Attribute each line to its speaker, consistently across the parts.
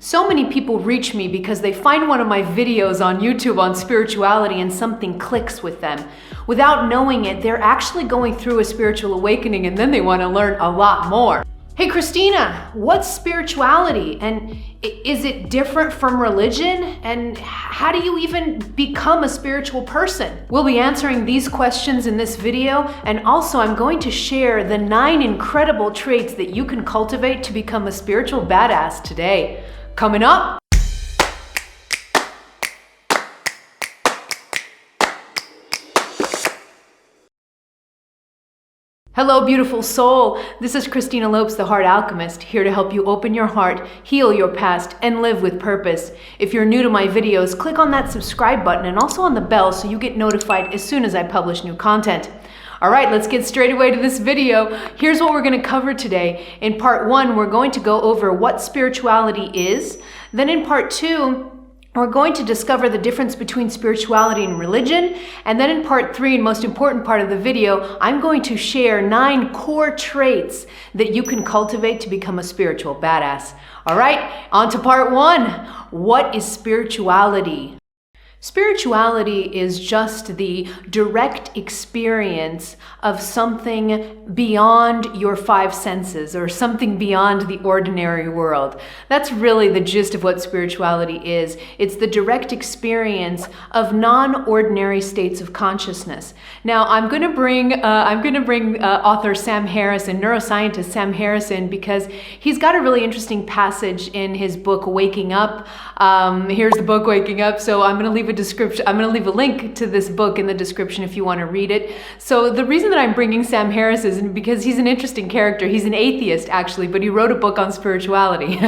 Speaker 1: So many people reach me because they find one of my videos on YouTube on spirituality and something clicks with them. Without knowing it, they're actually going through a spiritual awakening and then they want to learn a lot more. Hey Christina, what's spirituality? And is it different from religion? And how do you even become a spiritual person? We'll be answering these questions in this video, and also I'm going to share the 9 incredible traits that you can cultivate to become a spiritual badass today. Coming up. Hello, beautiful soul. This is Christina Lopes, the Heart Alchemist, here to help you open your heart, heal your past, and live with purpose. If you're new to my videos, click on that subscribe button and also on the bell so you get notified as soon as I publish new content. All right, let's get straight away to this video. Here's what we're going to cover today. In part 1, we're going to go over what spirituality is. Then in part 2, we're going to discover the difference between spirituality and religion. And then in part 3, and most important part of the video, I'm going to share 9 core traits that you can cultivate to become a spiritual badass. All right, on to part 1. What is spirituality? Spirituality is just the direct experience of something beyond your 5 senses or something beyond the ordinary world. That's really the gist of what spirituality is. It's the direct experience of non-ordinary states of consciousness. Now, I'm going to bring author Sam Harrison, neuroscientist Sam Harrison, because he's got a really interesting passage in his book, Waking Up. Here's the book, Waking Up. So I'm going to leave a link to this book in the description if you want to read it. So the reason that I'm bringing Sam Harris is because he's an interesting character. He's an atheist actually, but he wrote a book on spirituality.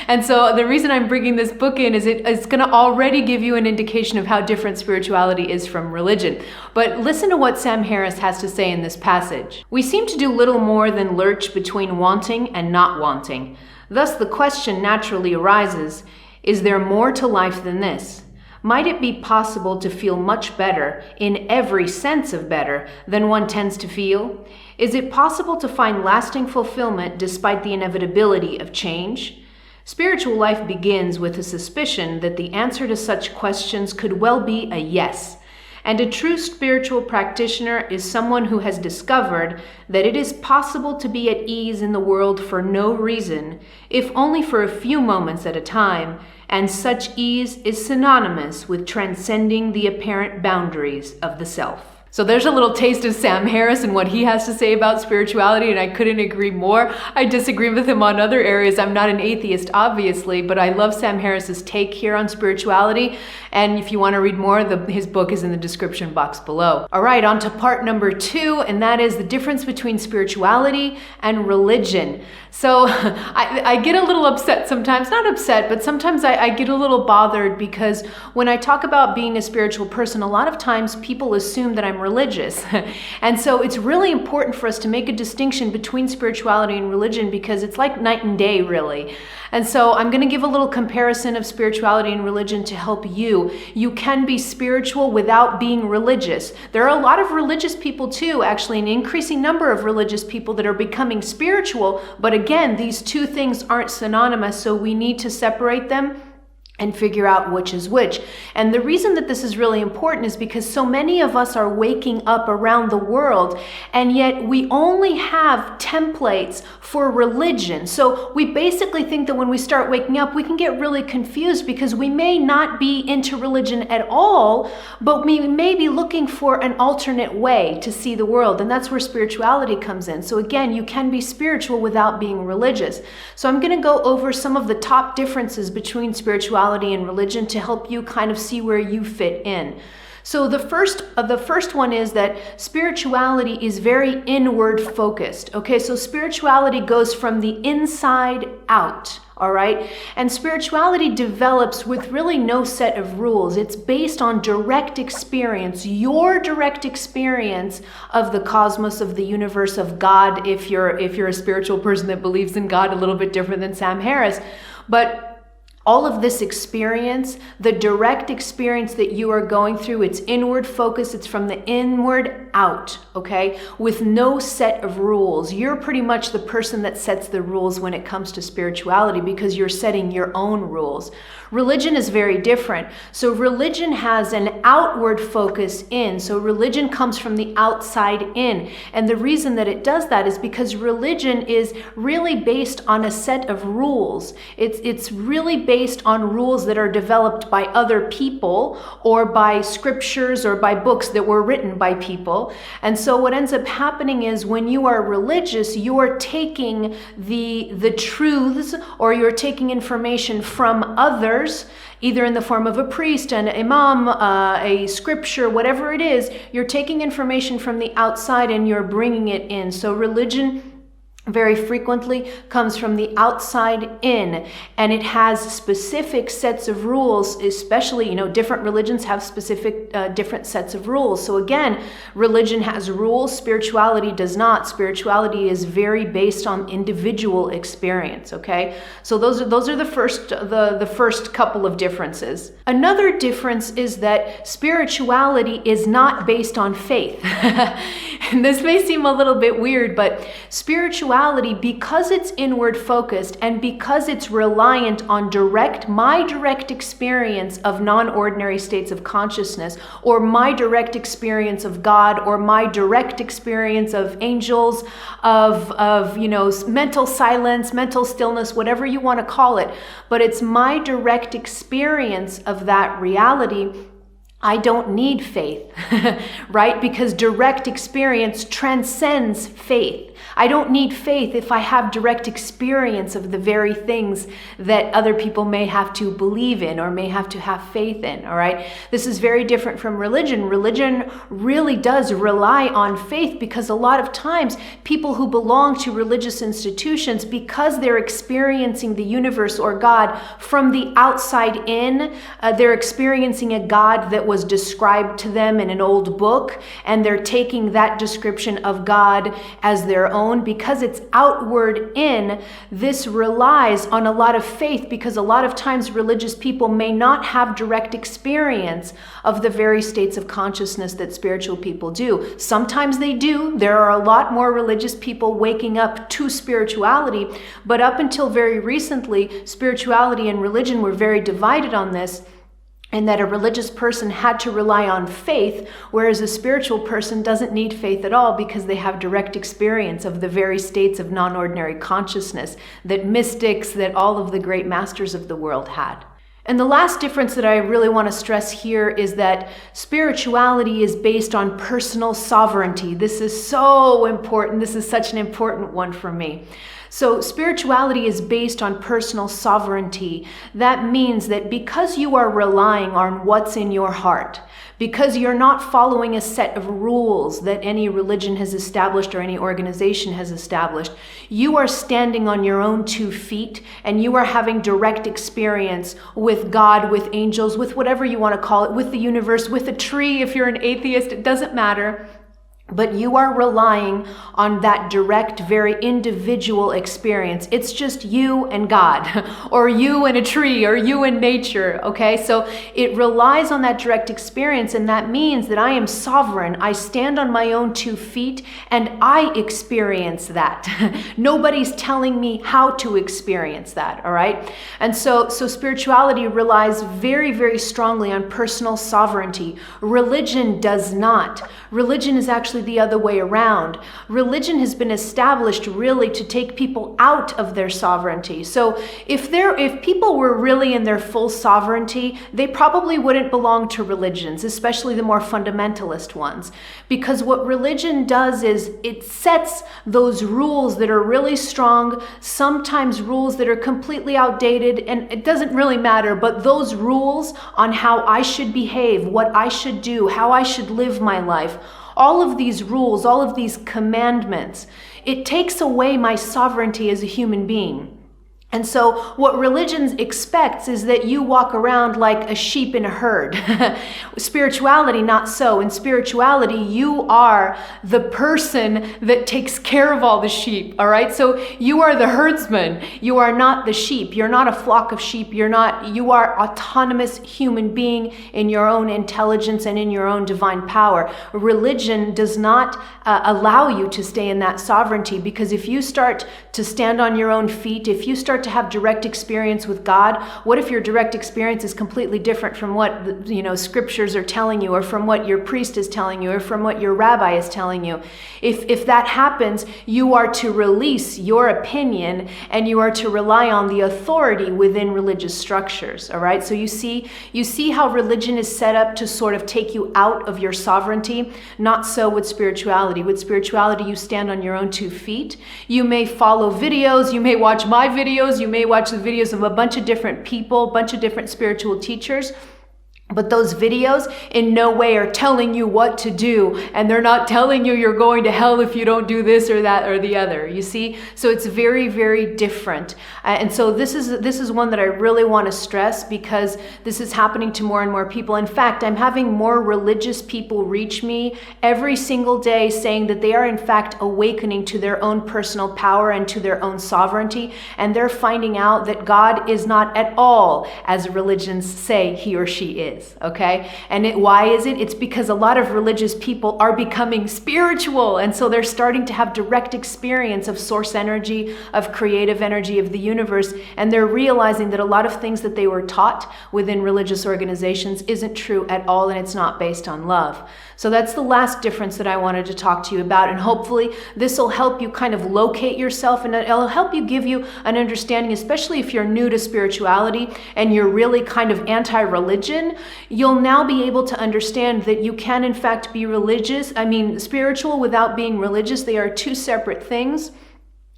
Speaker 1: And so the reason I'm bringing this book in is it's going to already give you an indication of how different spirituality is from religion. But listen to what Sam Harris has to say in this passage. We seem to do little more than lurch between wanting and not wanting. Thus the question naturally arises, is there more to life than this? Might it be possible to feel much better, in every sense of better, than one tends to feel? Is it possible to find lasting fulfillment despite the inevitability of change? Spiritual life begins with a suspicion that the answer to such questions could well be a yes. And a true spiritual practitioner is someone who has discovered that it is possible to be at ease in the world for no reason, if only for a few moments at a time, and such ease is synonymous with transcending the apparent boundaries of the self. So there's a little taste of Sam Harris and what he has to say about spirituality, and I couldn't agree more. I disagree with him on other areas. I'm not an atheist, obviously, but I love Sam Harris's take here on spirituality. And if you want to read more, his book is in the description box below. All right, on to part number 2, and that is the difference between spirituality and religion. So I get a little upset sometimes, not upset, but sometimes I get a little bothered because when I talk about being a spiritual person, a lot of times people assume that I'm religious. And so it's really important for us to make a distinction between spirituality and religion because it's like night and day, really. And so I'm going to give a little comparison of spirituality and religion to help you. You can be spiritual without being religious. There are a lot of religious people too, actually an increasing number of religious people that are becoming spiritual. But again, these two things aren't synonymous, so we need to separate them and figure out which is which. And the reason that this is really important is because so many of us are waking up around the world, and yet we only have templates for religion. So we basically think that when we start waking up, we can get really confused because we may not be into religion at all, but we may be looking for an alternate way to see the world. And that's where spirituality comes in. So again, you can be spiritual without being religious. So I'm going to go over some of the top differences between spirituality and religion to help you kind of see where you fit in. So the first one is that spirituality is very inward focused. Okay, so spirituality goes from the inside out. All right, and spirituality develops with really no set of rules. It's based on direct experience, your direct experience of the cosmos, of the universe, of God. If you're a spiritual person that believes in God, a little bit different than Sam Harris, but all of this experience, the direct experience that you are going through, it's inward focus, it's from the inward out, okay? With no set of rules. You're pretty much the person that sets the rules when it comes to spirituality because you're setting your own rules. Religion is very different. So religion has an outward focus in. So religion comes from the outside in. And the reason that it does that is because religion is really based on a set of rules. It's really based on rules that are developed by other people or by scriptures or by books that were written by people. And so what ends up happening is when you are religious, you are taking the truths or you're taking information from others, either in the form of a priest, an imam, a scripture, whatever it is, you're taking information from the outside and you're bringing it in. So religion very frequently comes from the outside in, and it has specific sets of rules, especially, different religions have specific different sets of rules. So again, religion has rules, spirituality does not. Spirituality is very based on individual experience, okay? So those are the first couple of differences. Another difference is that spirituality is not based on faith. And this may seem a little bit weird, but spirituality, because it's inward focused and because it's reliant on my direct experience of non-ordinary states of consciousness, or my direct experience of God, or my direct experience of angels, of mental silence, mental stillness, whatever you want to call it, but it's my direct experience of that reality. I don't need faith, right? Because direct experience transcends faith. I don't need faith if I have direct experience of the very things that other people may have to believe in or may have to have faith in, all right? This is very different from religion. Religion really does rely on faith because a lot of times people who belong to religious institutions, because they're experiencing the universe or God from the outside in, they're experiencing a God that was described to them in an old book, and they're taking that description of God as their own. Because it's outward in, this relies on a lot of faith, because a lot of times religious people may not have direct experience of the very states of consciousness that spiritual people do. Sometimes they do. There are a lot more religious people waking up to spirituality, but up until very recently, spirituality and religion were very divided on this, and that a religious person had to rely on faith, whereas a spiritual person doesn't need faith at all because they have direct experience of the very states of non-ordinary consciousness that mystics, that all of the great masters of the world had. And the last difference that I really want to stress here is that spirituality is based on personal sovereignty. This is so important. This is such an important one for me. So spirituality is based on personal sovereignty. That means that because you are relying on what's in your heart, because you're not following a set of rules that any religion has established or any organization has established, you are standing on your own 2 feet and you are having direct experience with God, with angels, with whatever you want to call it, with the universe, with a tree. If you're an atheist, it doesn't matter. But you are relying on that direct, very individual experience. It's just you and God, or you and a tree, or you and nature, okay? So it relies on that direct experience, and that means that I am sovereign. I stand on my own 2 feet, and I experience that. Nobody's telling me how to experience that, all right? And so spirituality relies very, very strongly on personal sovereignty. Religion does not. Religion is actually the other way around. Religion has been established really to take people out of their sovereignty. So if people were really in their full sovereignty, they probably wouldn't belong to religions, especially the more fundamentalist ones. Because what religion does is it sets those rules that are really strong, sometimes rules that are completely outdated, and it doesn't really matter, but those rules on how I should behave, what I should do, how I should live my life, all of these rules, all of these commandments, it takes away my sovereignty as a human being. And so what religion expects is that you walk around like a sheep in a herd. Spirituality, not so. In spirituality, you are the person that takes care of all the sheep, all right? So you are the herdsman. You are not the sheep. You're not a flock of sheep. You are autonomous human being in your own intelligence and in your own divine power. Religion does not allow you to stay in that sovereignty, because if you start to stand on your own feet, if you start to have direct experience with God, what if your direct experience is completely different from what scriptures are telling you, or from what your priest is telling you, or from what your rabbi is telling you? If that happens, you are to release your opinion and you are to rely on the authority within religious structures, all right? So you see how religion is set up to sort of take you out of your sovereignty. Not so with spirituality. With spirituality, you stand on your own 2 feet. You may follow videos, you may watch my videos, you may watch the videos of a bunch of different people, a bunch of different spiritual teachers. But those videos in no way are telling you what to do, and they're not telling you you're going to hell if you don't do this or that or the other, you see? So it's very, very different. And so this is one that I really want to stress, because this is happening to more and more people. In fact, I'm having more religious people reach me every single day saying that they are in fact awakening to their own personal power and to their own sovereignty, and they're finding out that God is not at all as religions say he or she is. Okay? And why is it? It's because a lot of religious people are becoming spiritual. And so they're starting to have direct experience of source energy, of creative energy of the universe. And they're realizing that a lot of things that they were taught within religious organizations isn't true at all, and it's not based on love. So that's the last difference that I wanted to talk to you about. And hopefully this will help you kind of locate yourself, and it'll help you give you an understanding, especially if you're new to spirituality and you're really kind of anti-religion. You'll now be able to understand that you can in fact be spiritual without being religious. They are 2 separate things.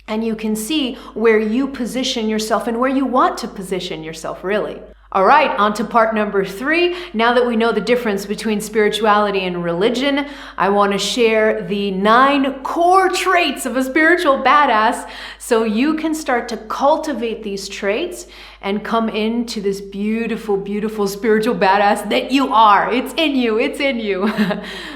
Speaker 1: And you can see where you position yourself and where you want to position yourself, really. All right, on to part number 3. Now that we know the difference between spirituality and religion, I want to share the 9 core traits of a spiritual badass so you can start to cultivate these traits and come into this beautiful, beautiful spiritual badass that you are. It's in you, it's in you.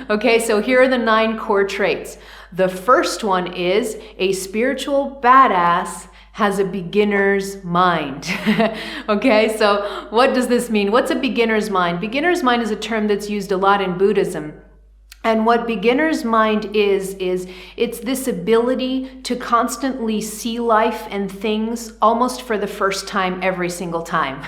Speaker 1: Okay, so here are the 9 core traits. The first one is a spiritual badass has a beginner's mind. Okay, so what does this mean? What's a beginner's mind? Beginner's mind is a term that's used a lot in Buddhism. And what beginner's mind is it's this ability to constantly see life and things almost for the first time every single time.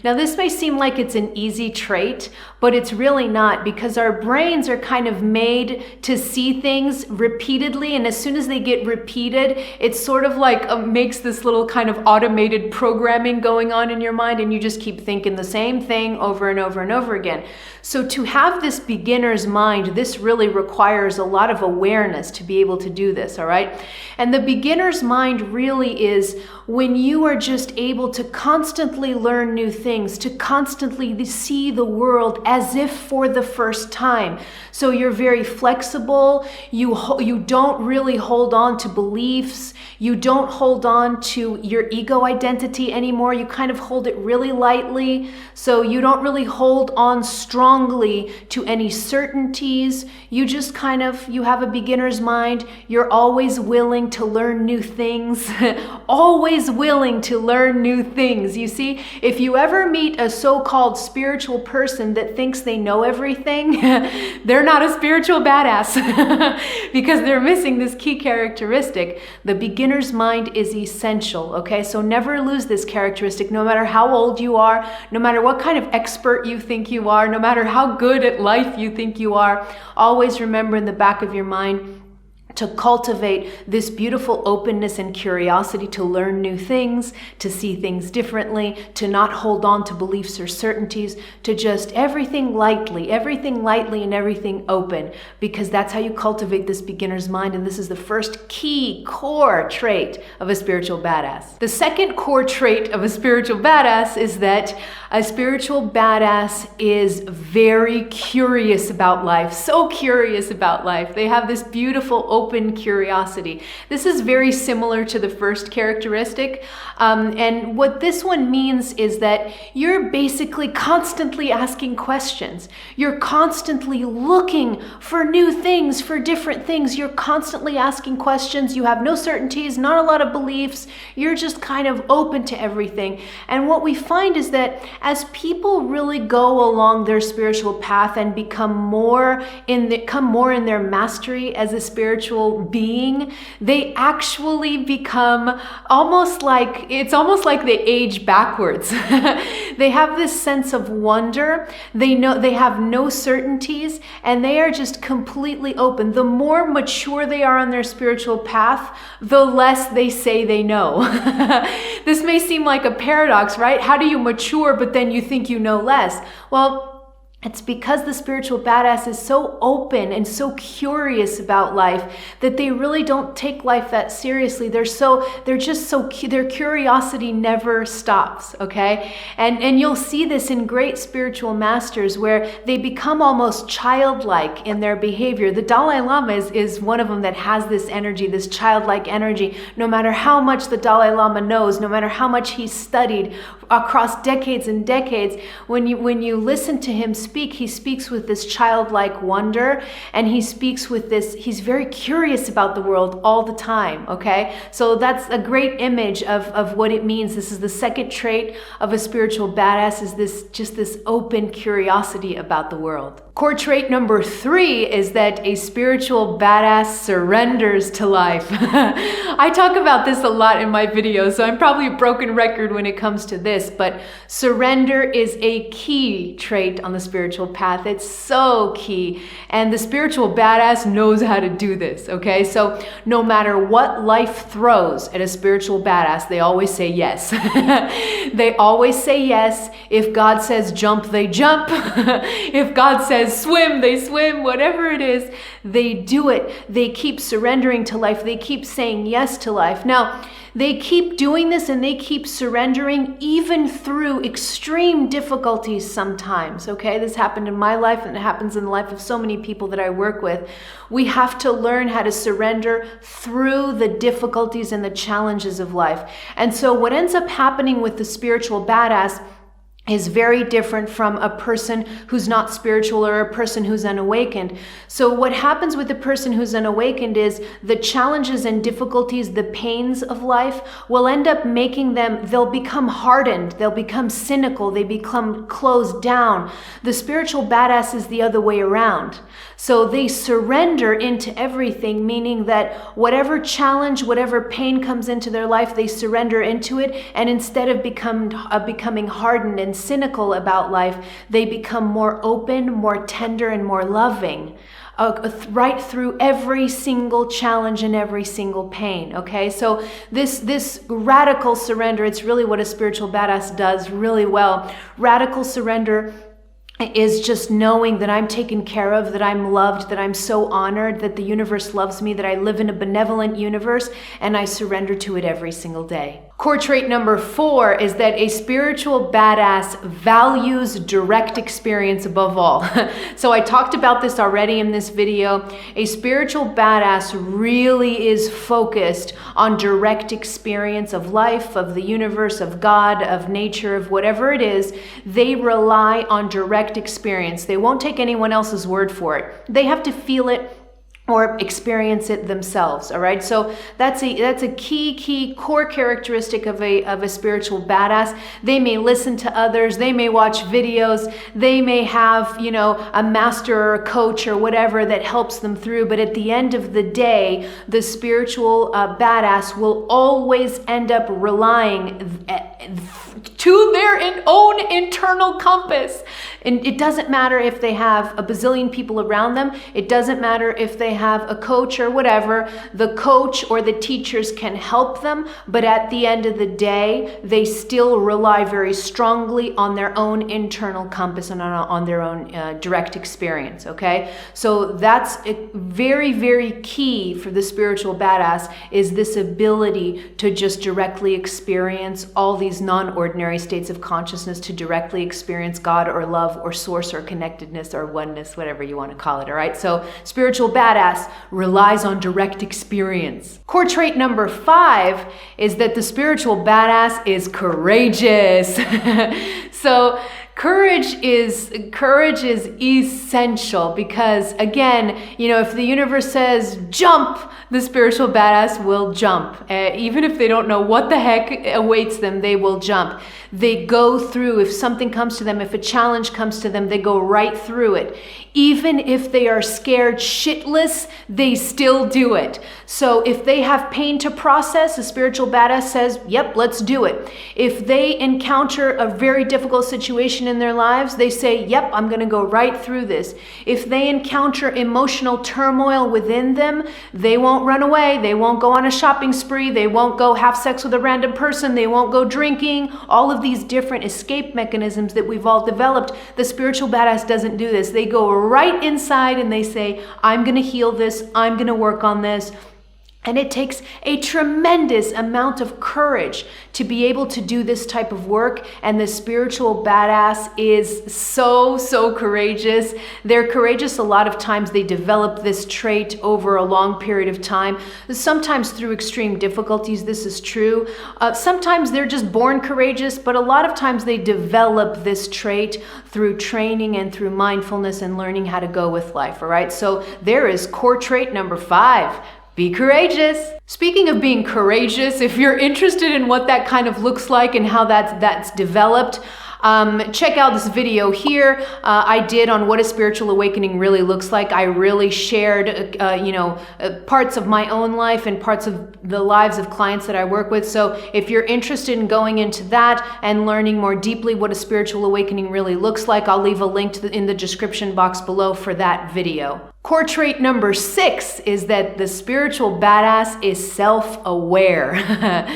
Speaker 1: Now, this may seem like it's an easy trait, but it's really not, because our brains are kind of made to see things repeatedly. And as soon as they get repeated, it's sort of like makes this little kind of automated programming going on in your mind, and you just keep thinking the same thing over and over and over again. So to have this beginner's mind, this really requires a lot of awareness to be able to do this, all right? And the beginner's mind really is when you are just able to constantly learn new things, to constantly see the world as if for the first time. So you're very flexible. You don't really hold on to beliefs. You don't hold on to your ego identity anymore. You kind of hold it really lightly. So you don't really hold on strongly to any certainties. You just you have a beginner's mind. You're always willing to learn new things. Always willing to learn new things. You see, if you ever meet a so-called spiritual person that thinks they know everything, they're not a spiritual badass because they're missing this key characteristic. The beginner's mind is essential, okay? So never lose this characteristic, no matter how old you are, no matter what kind of expert you think you are, no matter how good at life you think you are. Always remember in the back of your mind to cultivate this beautiful openness and curiosity to learn new things, to see things differently, to not hold on to beliefs or certainties, to just everything lightly and everything open, because that's how you cultivate this beginner's mind. And this is the first key core trait of a spiritual badass. The second core trait of a spiritual badass is that a spiritual badass is very curious about life, so curious about life. They have this beautiful open curiosity. This is very similar to the first characteristic. And what this one means is that you're basically constantly asking questions. You're constantly looking for new things, for different things. You're constantly asking questions. You have no certainties, not a lot of beliefs. You're just kind of open to everything. And what we find is that as people really go along their spiritual path and become more in their mastery as a spiritual being, they actually become almost like they age backwards. They have this sense of wonder. They know they have no certainties, and they are just completely open. The more mature they are on their spiritual path, the less they say they know. This may seem like a paradox, right? How do you mature, but then you think you know less? Well, it's because the spiritual badass is so open and so curious about life that they really don't take life that seriously. Their curiosity never stops, okay? And you'll see this in great spiritual masters where they become almost childlike in their behavior. The Dalai Lama is one of them that has this energy, this childlike energy. No matter how much the Dalai Lama knows, no matter how much he's studied across decades and decades, when you listen to him speak, he speaks with this childlike wonder, and he speaks with this, he's very curious about the world all the time, okay? So that's a great image of what it means. This is the second trait of a spiritual badass, is this open curiosity about the world. Core trait number 3 is that a spiritual badass surrenders to life. I talk about this a lot in my videos, so I'm probably a broken record when it comes to this, but surrender is a key trait on the spiritual path. It's so key. And the spiritual badass knows how to do this, okay? So no matter what life throws at a spiritual badass, they always say yes. They always say yes. If God says jump, they jump. If God says swim, they swim. Whatever it is, they do it. They keep surrendering to life. They keep saying yes to life. Now, they keep doing this and they keep surrendering even through extreme difficulties sometimes, okay? This happened in my life, and it happens in the life of so many people that I work with. We have to learn how to surrender through the difficulties and the challenges of life. And so what ends up happening with the spiritual badass is very different from a person who's not spiritual or a person who's unawakened. So what happens with the person who's unawakened is the challenges and difficulties, the pains of life will end up making them, they'll become hardened, they'll become cynical, they become closed down. The spiritual badass is the other way around. So they surrender into everything, meaning that whatever challenge, whatever pain comes into their life, they surrender into it. And instead of becoming hardened and cynical about life, they become more open, more tender, and more loving. Right through every single challenge and every single pain, okay? So this radical surrender, it's really what a spiritual badass does really well. Radical surrender is just knowing that I'm taken care of, that I'm loved, that I'm so honored, that the universe loves me, that I live in a benevolent universe, and I surrender to it every single day. Core trait number 4 is that a spiritual badass values direct experience above all. So I talked about this already in this video. A spiritual badass really is focused on direct experience of life, of the universe, of God, of nature, of whatever it is. They rely on direct experience. They won't take anyone else's word for it. They have to feel it or experience it themselves, all right? So that's a key core characteristic of a spiritual badass. They may listen to others, they may watch videos, they may have, a master or a coach or whatever that helps them through, but at the end of the day, the spiritual badass will always end up relying to their own internal compass. And it doesn't matter if they have a bazillion people around them. It doesn't matter if they have a coach or whatever. The coach or the teachers can help them, but at the end of the day, they still rely very strongly on their own internal compass and on their own direct experience, okay? So that's very, very key for the spiritual badass, is this ability to just directly experience all these these non-ordinary states of consciousness to directly experience God or love or source or connectedness or oneness, whatever you want to call it, all right? So spiritual badass relies on direct experience. Core trait number 5 is that the spiritual badass is courageous. So courage is essential because, again, if the universe says jump, the spiritual badass will jump. Even if they don't know what the heck awaits them, they will jump. They go through, if something comes to them, if a challenge comes to them, they go right through it. Even if they are scared shitless, they still do it. So if they have pain to process, a spiritual badass says, yep, let's do it. If they encounter a very difficult situation in their lives, they say, yep, I'm going to go right through this. If they encounter emotional turmoil within them, they won't run away. They won't go on a shopping spree. They won't go have sex with a random person. They won't go drinking. All of these different escape mechanisms that we've all developed. The spiritual badass doesn't do this. They go right inside and they say, I'm going to heal this. I'm going to work on this. And it takes a tremendous amount of courage to be able to do this type of work. And the spiritual badass is so courageous. They're courageous a lot of times. They develop this trait over a long period of time. Sometimes through extreme difficulties, this is true. Sometimes they're just born courageous, but a lot of times they develop this trait through training and through mindfulness and learning how to go with life, all right? So there is core trait number 5. Be courageous. Speaking of being courageous, if you're interested in what that kind of looks like and how that's developed, check out this video here I did on what a spiritual awakening really looks like. I really shared, parts of my own life and parts of the lives of clients that I work with. So if you're interested in going into that and learning more deeply what a spiritual awakening really looks like, I'll leave a link in the description box below for that video. Core trait number 6 is that the spiritual badass is self-aware.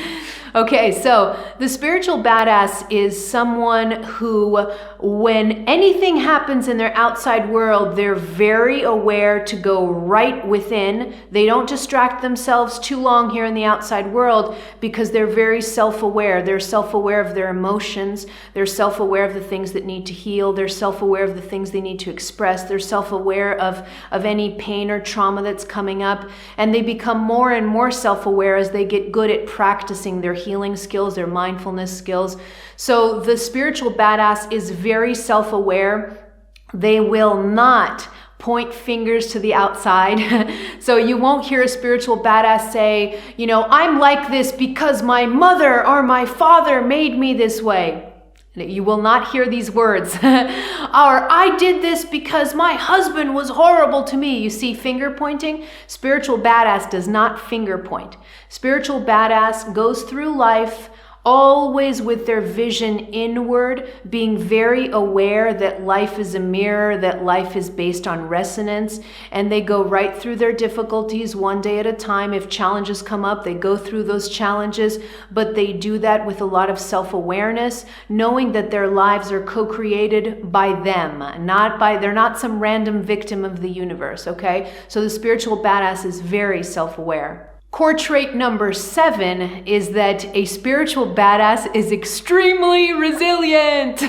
Speaker 1: Okay, so the spiritual badass is someone who, when anything happens in their outside world, they're very aware to go right within. They don't distract themselves too long here in the outside world because they're very self-aware. They're self-aware of their emotions. They're self-aware of the things that need to heal. They're self-aware of the things they need to express. They're self-aware of any pain or trauma that's coming up. And they become more and more self-aware as they get good at practicing their healing skills, their mindfulness skills. So the spiritual badass is very self-aware. They will not point fingers to the outside. So you won't hear a spiritual badass say, I'm like this because my mother or my father made me this way. You will not hear these words. Or I did this because my husband was horrible to me. You see finger pointing? Spiritual badass does not finger point. Spiritual badass goes through life always with their vision inward, being very aware that life is a mirror, that life is based on resonance, and they go right through their difficulties one day at a time. If challenges come up, they go through those challenges, but they do that with a lot of self-awareness, knowing that their lives are co-created by them, they're not some random victim of the universe, okay? So the spiritual badass is very self-aware. Core trait number 7 is that a spiritual badass is extremely resilient.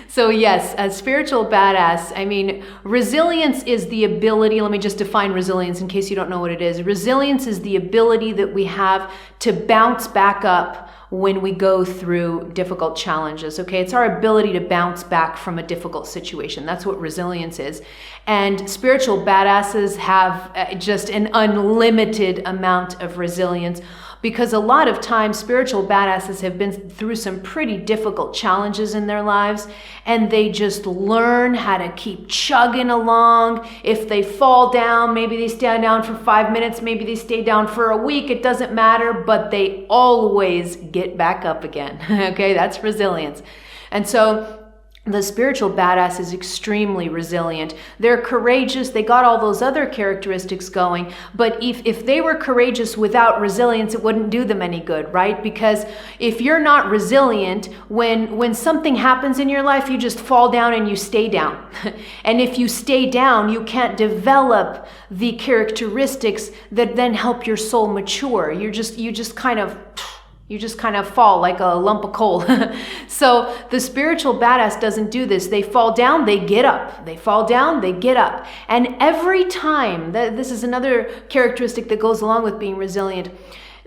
Speaker 1: So yes, a spiritual badass, resilience is the ability, let me just define resilience in case you don't know what it is. Resilience is the ability that we have to bounce back up when we go through difficult challenges, okay? It's our ability to bounce back from a difficult situation. That's what resilience is. And spiritual badasses have just an unlimited amount of resilience, because a lot of times spiritual badasses have been through some pretty difficult challenges in their lives, and they just learn how to keep chugging along. If they fall down, maybe they stay down for 5 minutes, maybe they stay down for a week, it doesn't matter, but they always get back up again. Okay, that's resilience. And so the spiritual badass is extremely resilient. They're courageous. They got all those other characteristics going. But if they were courageous without resilience, it wouldn't do them any good, right? Because if you're not resilient, when something happens in your life, you just fall down and you stay down. And if you stay down, you can't develop the characteristics that then help your soul mature. You just kind of You just kind of fall like a lump of coal. So the spiritual badass doesn't do this. They fall down, they get up. They fall down, they get up. And every time, this is another characteristic that goes along with being resilient.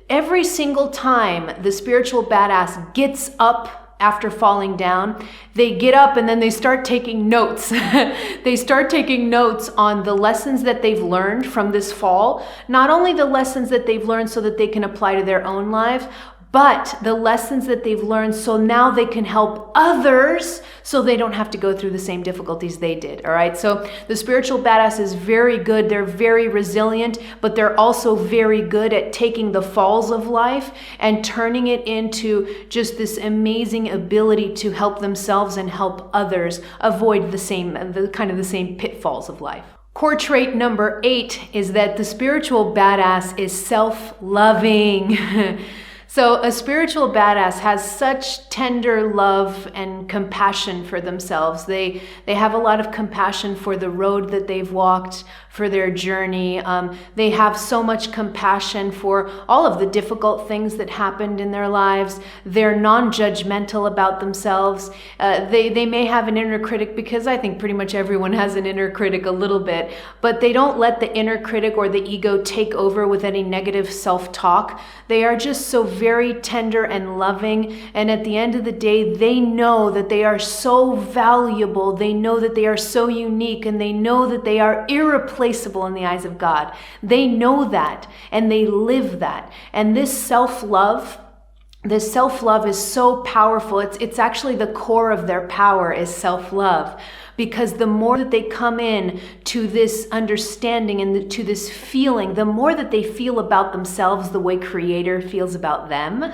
Speaker 1: Every single time the spiritual badass gets up after falling down, they get up and then they start taking notes. They start taking notes on the lessons that they've learned from this fall. Not only the lessons that they've learned so that they can apply to their own lives, but the lessons that they've learned so now they can help others so they don't have to go through the same difficulties they did, all right? So the spiritual badass is very good. They're very resilient, but they're also very good at taking the falls of life and turning it into just this amazing ability to help themselves and help others avoid the same pitfalls of life. Core trait number 8 is that the spiritual badass is self-loving. So a spiritual badass has such tender love and compassion for themselves. They have a lot of compassion for the road that they've walked, for their journey. They have so much compassion for all of the difficult things that happened in their lives. They're non-judgmental about themselves. They may have an inner critic, because I think pretty much everyone has an inner critic a little bit, but they don't let the inner critic or the ego take over with any negative self-talk. They are just so very tender and loving, and at the end of the day, they know that they are so valuable, they know that they are so unique, and they know that they are irreplaceable in the eyes of God. They know that, and they live that. And this self-love is so powerful. It's actually the core of their power is self-love. Because the more that they come in to this understanding and to this feeling, the more that they feel about themselves the way Creator feels about them,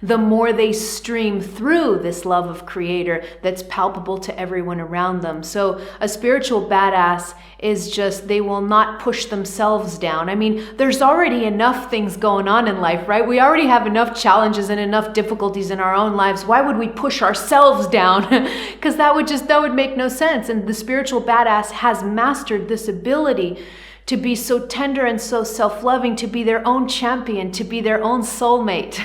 Speaker 1: the more they stream through this love of Creator that's palpable to everyone around them. So a spiritual badass is just, they will not push themselves down. I mean, there's already enough things going on in life, right? We already have enough challenges and enough difficulties in our own lives. Why would we push ourselves down? Because that would make no sense. And the spiritual badass has mastered this ability to be so tender and so self-loving, to be their own champion, to be their own soulmate.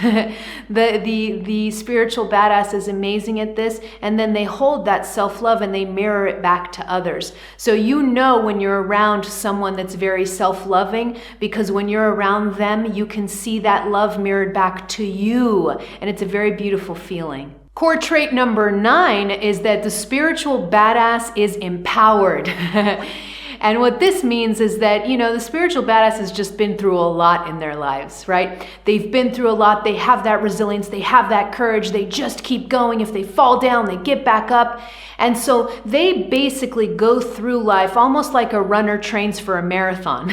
Speaker 1: The spiritual badass is amazing at this, and then they hold that self-love and they mirror it back to others. So you know when you're around someone that's very self-loving, because when you're around them, you can see that love mirrored back to you, and it's a very beautiful feeling. Core trait number 9 is that the spiritual badass is empowered. And what this means is that, the spiritual badass has just been through a lot in their lives, right? They've been through a lot. They have that resilience. They have that courage. They just keep going. If they fall down, they get back up. And so they basically go through life almost like a runner trains for a marathon.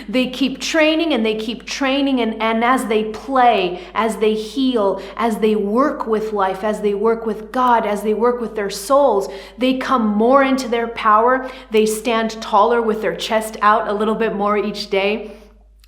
Speaker 1: They keep training and they keep training. And as they play, as they heal, as they work with life, as they work with God, as they work with their souls, they come more into their power. They stand taller with their chest out a little bit more each day.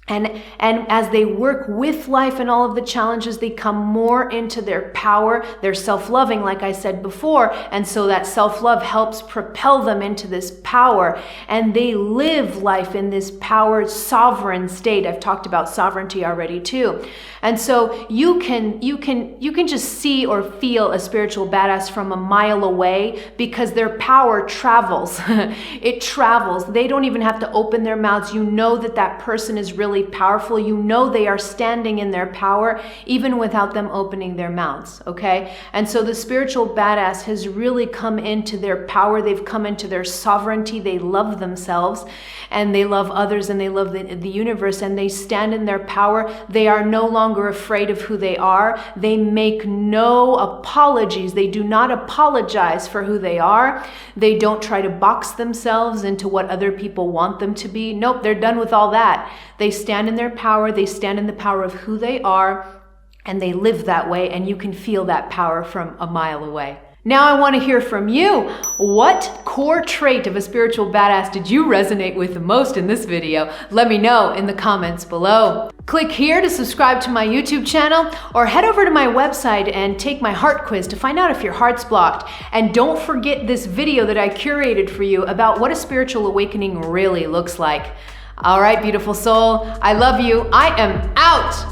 Speaker 1: And as they work with life and all of the challenges, they come more into their power. They're self-loving, like I said before. And so that self-love helps propel them into this power. And they live life in this powered, sovereign state. I've talked about sovereignty already too. And so you can just see or feel a spiritual badass from a mile away, because their power travels. It travels. They don't even have to open their mouths. You know that person is really powerful. You know they are standing in their power even without them opening their mouths, okay? And so the spiritual badass has really come into their power. They've come into their sovereignty. They love themselves and they love others and they love the universe, and they stand in their power. They are no longer afraid of who they are. They make no apologies. They do not apologize for who they are. They don't try to box themselves into what other people want them to be. Nope, they're done with all that. They stand in their power. They stand in the power of who they are, and they live that way, and you can feel that power from a mile away. Now I want to hear from you. What core trait of a spiritual badass did you resonate with the most in this video? Let me know in the comments below. Click here to subscribe to my YouTube channel, or head over to my website and take my heart quiz to find out if your heart's blocked. And don't forget this video that I curated for you about what a spiritual awakening really looks like. All right, beautiful soul, I love you. I am out.